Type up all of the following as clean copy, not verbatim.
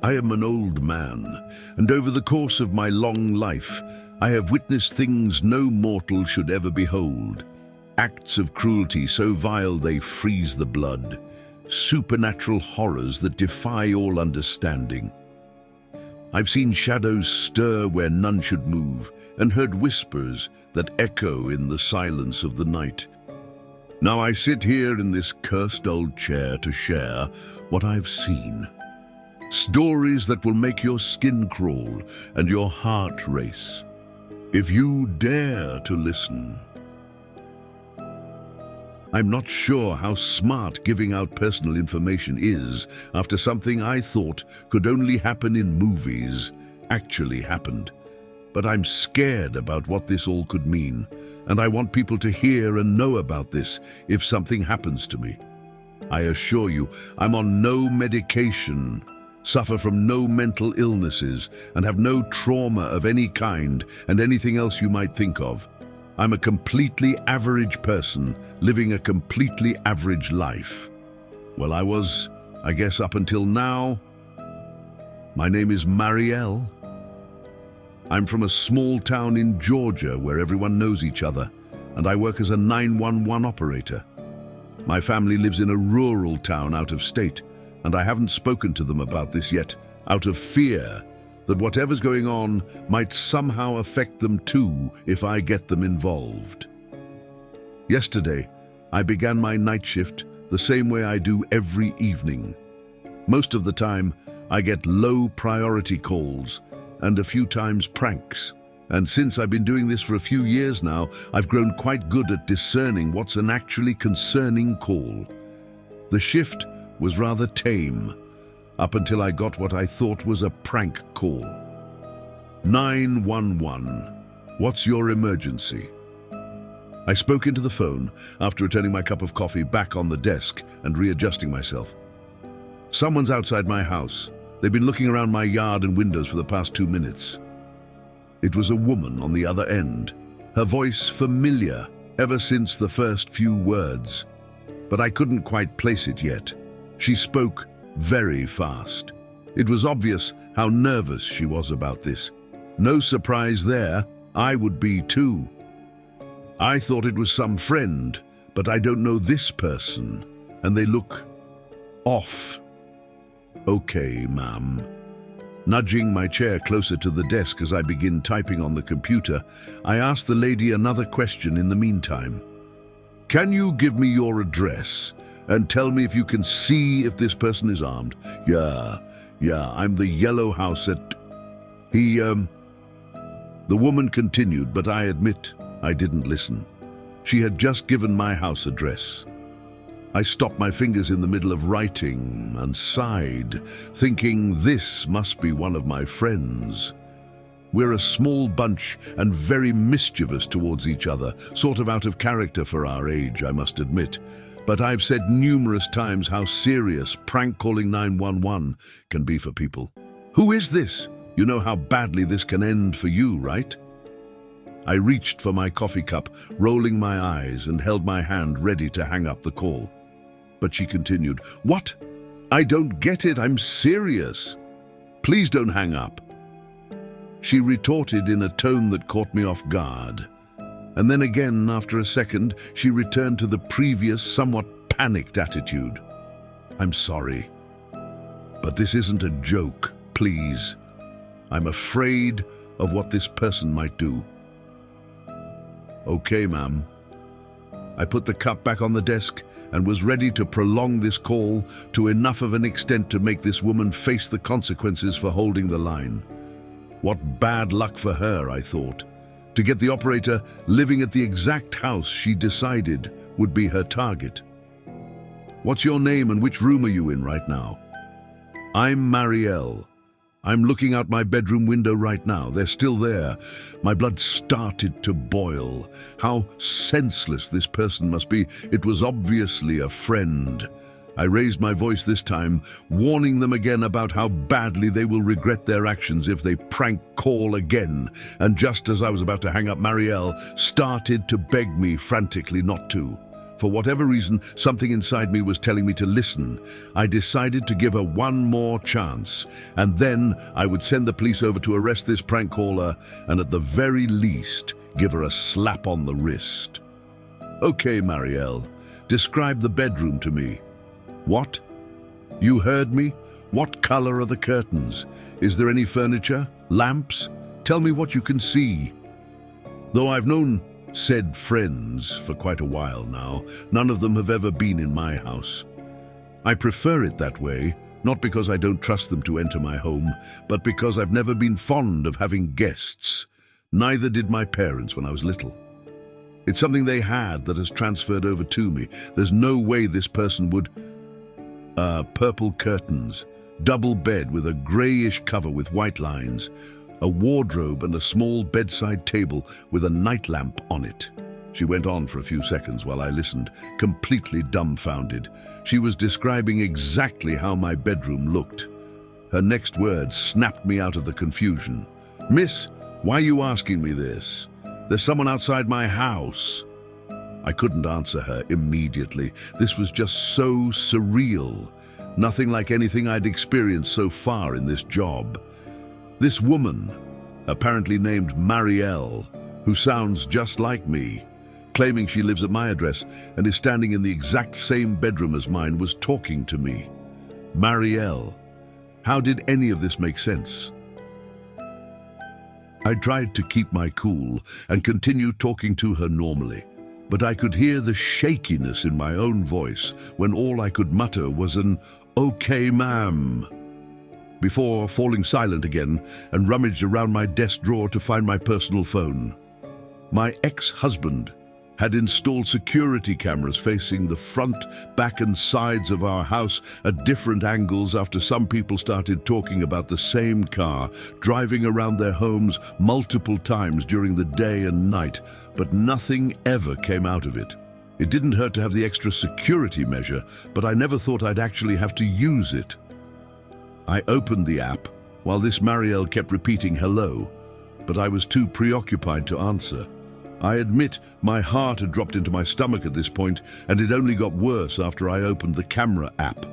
I am an old man, and over the course of my long life, I have witnessed things no mortal should ever behold. Acts of cruelty so vile they freeze the blood. Supernatural horrors that defy all understanding. I've seen shadows stir where none should move, and heard whispers that echo in the silence of the night. Now I sit here in this cursed old chair to share what I've seen. Stories that will make your skin crawl and your heart race, if you dare to listen. I'm not sure how smart giving out personal information is after something I thought could only happen in movies actually happened. But I'm scared about what this all could mean, and I want people to hear and know about this if something happens to me. I assure you, I'm on no medication, suffer from no mental illnesses, and have no trauma of any kind and anything else you might think of. I'm a completely average person living a completely average life. Well, I guess up until now. My name is Marielle. I'm from a small town in Georgia where everyone knows each other, and I work as a 911 operator. My family lives in a rural town out of state, and I haven't spoken to them about this yet, out of fear that whatever's going on might somehow affect them too if I get them involved. Yesterday, I began my night shift the same way I do every evening. Most of the time, I get low priority calls and a few times pranks. And since I've been doing this for a few years now, I've grown quite good at discerning what's an actually concerning call. The shift was rather tame, up until I got what I thought was a prank call. 911, what's your emergency? I spoke into the phone after returning my cup of coffee back on the desk and readjusting myself. Someone's outside my house. They've been looking around my yard and windows for the past 2 minutes. It was a woman on the other end, her voice familiar ever since the first few words, but I couldn't quite place it yet. She spoke very fast. It was obvious how nervous she was about this. No surprise there, I would be too. I thought it was some friend, but I don't know this person, and they look off. Okay, ma'am. Nudging my chair closer to the desk as I begin typing on the computer, I asked the lady another question in the meantime. Can you give me your address and tell me if you can see if this person is armed? Yeah, I'm the yellow house at... The woman continued, but I admit I didn't listen. She had just given my house address. I stopped my fingers in the middle of writing and sighed, thinking this must be one of my friends. We're a small bunch and very mischievous towards each other, sort of out of character for our age, I must admit. But I've said numerous times how serious prank calling 911 can be for people. Who is this? You know how badly this can end for you, right? I reached for my coffee cup, rolling my eyes, and held my hand ready to hang up the call. But she continued, What? I don't get it, I'm serious. Please don't hang up. She retorted in a tone that caught me off guard. And then again, after a second, she returned to the previous, somewhat panicked attitude. I'm sorry, but this isn't a joke, please. I'm afraid of what this person might do. Okay, ma'am. I put the cup back on the desk and was ready to prolong this call to enough of an extent to make this woman face the consequences for holding the line. What bad luck for her, I thought, to get the operator living at the exact house she decided would be her target. What's your name and which room are you in right now? I'm Marielle. I'm looking out my bedroom window right now. They're still there. My blood started to boil. How senseless this person must be. It was obviously a friend. I raised my voice this time, warning them again about how badly they will regret their actions if they prank call again. And just as I was about to hang up, Marielle started to beg me frantically not to. For whatever reason, something inside me was telling me to listen. I decided to give her one more chance, and then I would send the police over to arrest this prank caller and at the very least, give her a slap on the wrist. Okay, Marielle, describe the bedroom to me. What? You heard me? What color are the curtains? Is there any furniture? Lamps? Tell me what you can see. Though I've known said friends for quite a while now, none of them have ever been in my house. I prefer it that way, not because I don't trust them to enter my home, but because I've never been fond of having guests. Neither did my parents when I was little. It's something they had that has transferred over to me. There's no way this person would... Purple curtains, double bed with a grayish cover with white lines, a wardrobe and a small bedside table with a nightlamp on it. She went on for a few seconds while I listened, completely dumbfounded. She was describing exactly how my bedroom looked. Her next words snapped me out of the confusion. "Miss, why are you asking me this? There's someone outside my house." I couldn't answer her immediately. This was just so surreal. Nothing like anything I'd experienced so far in this job. This woman, apparently named Marielle, who sounds just like me, claiming she lives at my address and is standing in the exact same bedroom as mine, was talking to me. Marielle. How did any of this make sense? I tried to keep my cool and continue talking to her normally, but I could hear the shakiness in my own voice when all I could mutter was an "Okay, ma'am," before falling silent again and rummaged around my desk drawer to find my personal phone. My ex-husband had installed security cameras facing the front, back and sides of our house at different angles after some people started talking about the same car driving around their homes multiple times during the day and night, but nothing ever came out of it. It didn't hurt to have the extra security measure, but I never thought I'd actually have to use it. I opened the app while this Marielle kept repeating hello, but I was too preoccupied to answer. I admit my heart had dropped into my stomach at this point, and it only got worse after I opened the camera app.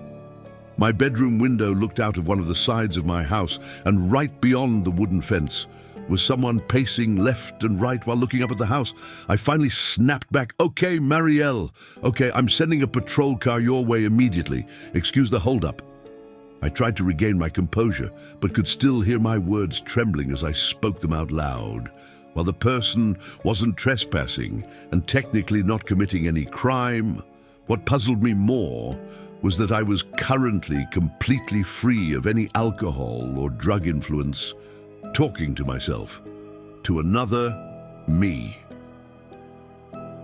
My bedroom window looked out of one of the sides of my house, and right beyond the wooden fence was someone pacing left and right while looking up at the house. I finally snapped back, "Okay, Marielle. Okay, I'm sending a patrol car your way immediately. Excuse the holdup." I tried to regain my composure, but could still hear my words trembling as I spoke them out loud. While the person wasn't trespassing and technically not committing any crime, what puzzled me more was that I was currently completely free of any alcohol or drug influence, talking to myself, to another me.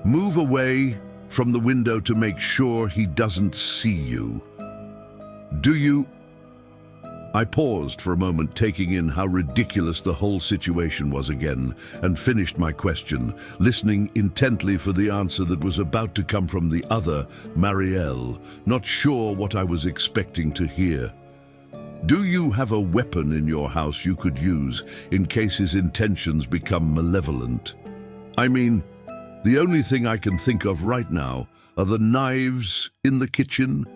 "Move away from the window to make sure he doesn't see you. Do you..." I paused for a moment, taking in how ridiculous the whole situation was again, and finished my question, listening intently for the answer that was about to come from the other, Marielle, not sure what I was expecting to hear. "Do you have a weapon in your house you could use in case his intentions become malevolent? I mean, the only thing I can think of right now are the knives in the kitchen,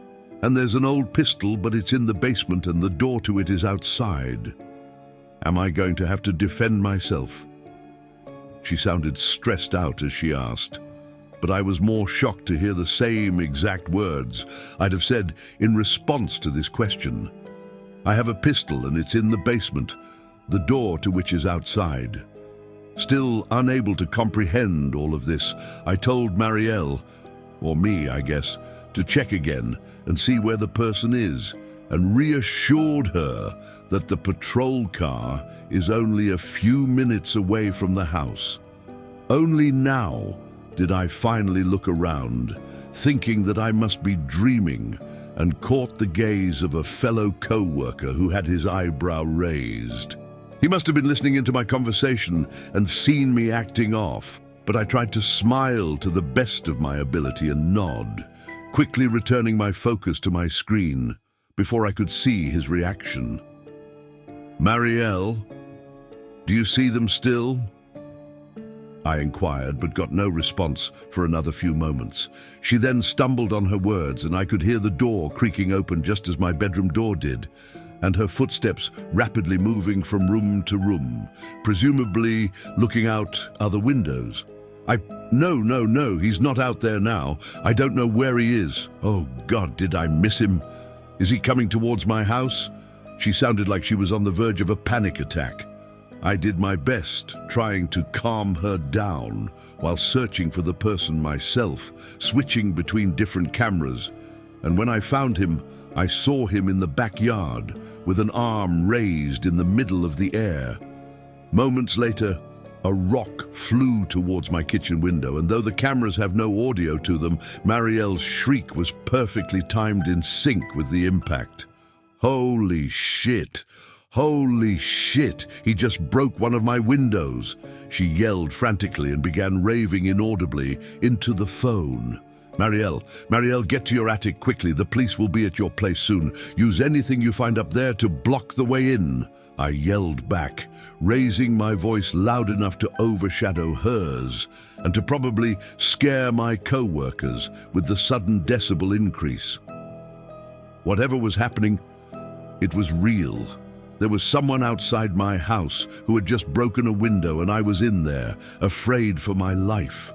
and there's an old pistol, but it's in the basement and the door to it is outside. Am I going to have to defend myself?" She sounded stressed out as she asked, but I was more shocked to hear the same exact words I'd have said in response to this question. "I have a pistol and it's in the basement, the door to which is outside." Still unable to comprehend all of this, I told Marielle, or me, I guess, to check again and see where the person is, and reassured her that the patrol car is only a few minutes away from the house. Only now did I finally look around, thinking that I must be dreaming, and caught the gaze of a fellow co-worker who had his eyebrow raised. He must have been listening into my conversation and seen me acting off, but I tried to smile to the best of my ability and nod, quickly returning my focus to my screen before I could see his reaction. "Marielle, do you see them still?" I inquired, but got no response for another few moments. She then stumbled on her words, and I could hear the door creaking open just as my bedroom door did, and her footsteps rapidly moving from room to room, presumably looking out other windows. No, he's not out there now. I don't know where he is. Oh God, did I miss him? Is he coming towards my house? She sounded like she was on the verge of a panic attack. I did my best, trying to calm her down while searching for the person myself, switching between different cameras. And when I found him, I saw him in the backyard with an arm raised in the middle of the air. Moments later, a rock flew towards my kitchen window, and though the cameras have no audio to them, Marielle's shriek was perfectly timed in sync with the impact. Holy shit! Holy shit! He just broke one of my windows! She yelled frantically and began raving inaudibly into the phone. Marielle, get to your attic quickly. The police will be at your place soon. Use anything you find up there to block the way in. I yelled back, raising my voice loud enough to overshadow hers and to probably scare my co-workers with the sudden decibel increase. Whatever was happening, it was real. There was someone outside my house who had just broken a window, and I was in there, afraid for my life.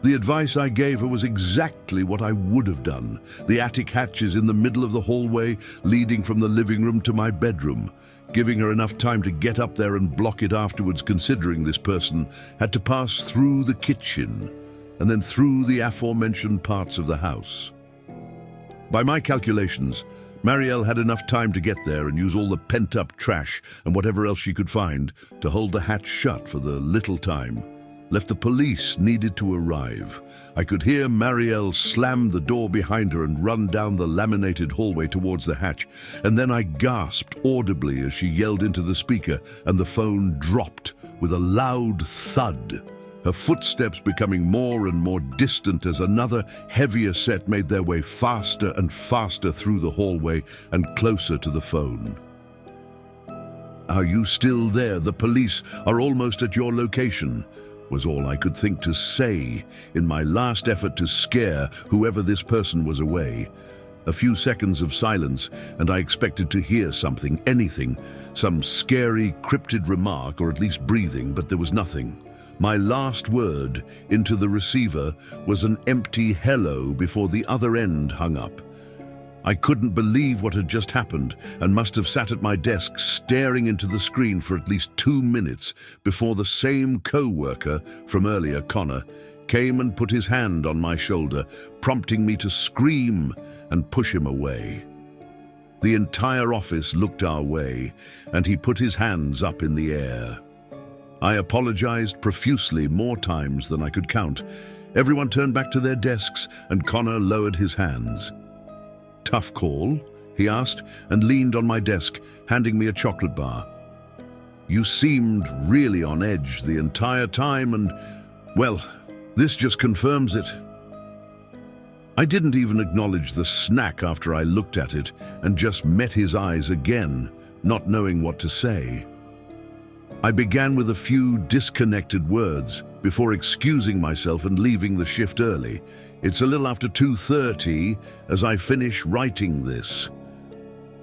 The advice I gave her was exactly what I would have done. The attic hatch is in the middle of the hallway leading from the living room to my bedroom. Giving her enough time to get up there and block it afterwards, considering this person had to pass through the kitchen and then through the aforementioned parts of the house. By my calculations, Marielle had enough time to get there and use all the pent-up trash and whatever else she could find to hold the hatch shut for the little time left the police needed to arrive. I could hear Marielle slam the door behind her and run down the laminated hallway towards the hatch, and then I gasped audibly as she yelled into the speaker, and the phone dropped with a loud thud, her footsteps becoming more and more distant as another, heavier set made their way faster and faster through the hallway and closer to the phone. "Are you still there? The police are almost at your location," was all I could think to say in my last effort to scare whoever this person was away. A few seconds of silence, and I expected to hear something, anything, some scary, cryptid remark, or at least breathing, but there was nothing. My last word into the receiver was an empty hello before the other end hung up. I couldn't believe what had just happened and must have sat at my desk staring into the screen for at least 2 minutes before the same co-worker from earlier, Connor, came and put his hand on my shoulder, prompting me to scream and push him away. The entire office looked our way, and he put his hands up in the air. I apologized profusely, more times than I could count. Everyone turned back to their desks, and Connor lowered his hands. "Tough call?" he asked, and leaned on my desk, handing me a chocolate bar. "You seemed really on edge the entire time, and, well, this just confirms it." I didn't even acknowledge the snack after I looked at it and just met his eyes again, not knowing what to say. I began with a few disconnected words before excusing myself and leaving the shift early. It's a little after 2:30 as I finish writing this.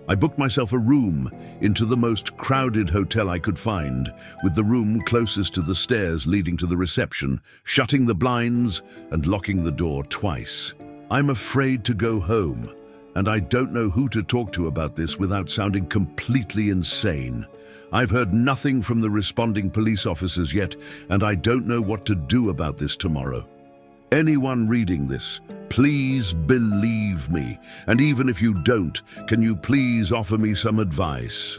I booked myself a room into the most crowded hotel I could find, with the room closest to the stairs leading to the reception, shutting the blinds and locking the door twice. I'm afraid to go home, and I don't know who to talk to about this without sounding completely insane. I've heard nothing from the responding police officers yet, and I don't know what to do about this tomorrow. Anyone reading this, please believe me, and even if you don't, can you please offer me some advice?